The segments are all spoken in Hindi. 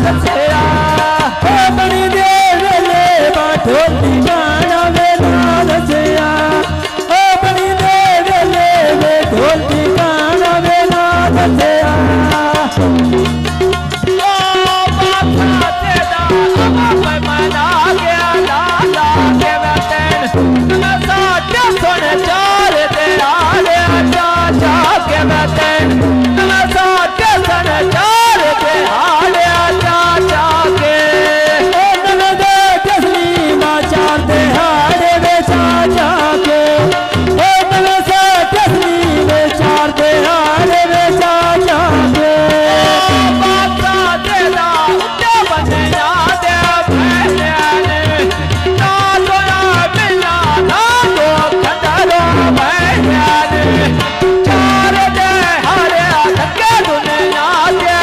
दसिया बनी दे वेले ढोली गाना वेला दसिया बनी दे वेले ढोली गाना वेला दसिया मना गया लाला के वतन साढ़े सुन चार तेरा चाचा के वतन साढ़े सुन चार तेरा चाचा के ननदे कसली चार दिहाड़े वे चाचा के ननदे कसली वे चार दिहाड़े वे चाचा के बाता तेरा उठे बनया दे भैया ना तो ना मिला ना तो खतरा भैया चार दे हरे धक्के दुनिया दे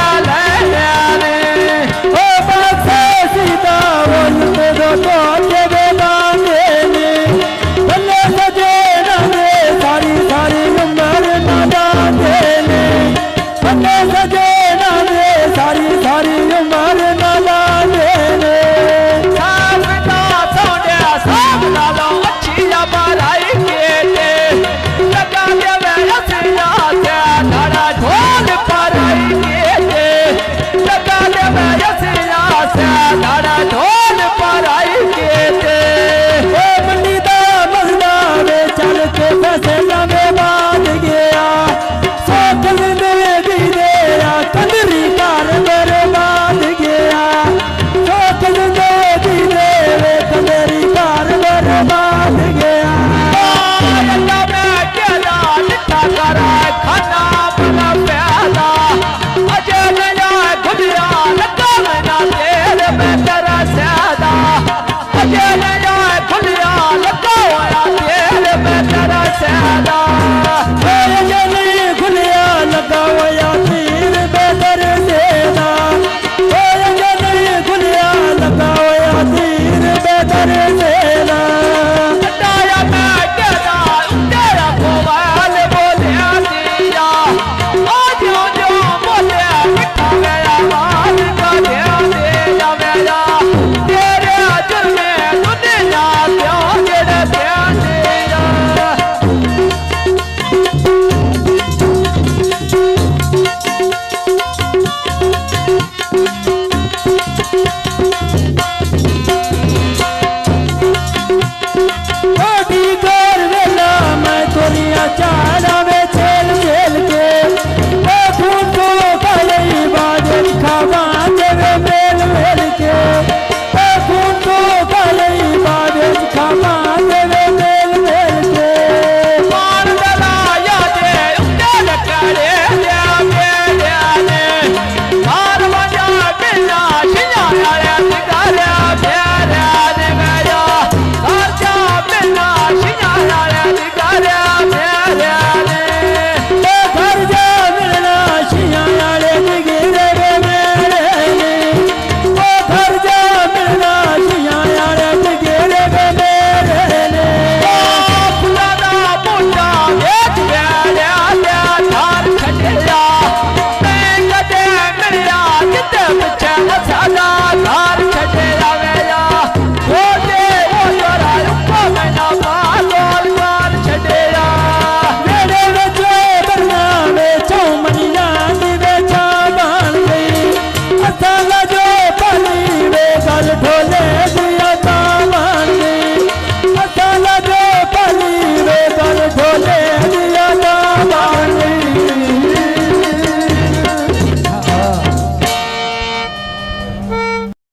ले ओ बसे सीता बोलते दो के बेबाने ने बल्ले सजे नवे सारी सारी उम्र ना दाने ने बल्ले सजे नवे सारी सारी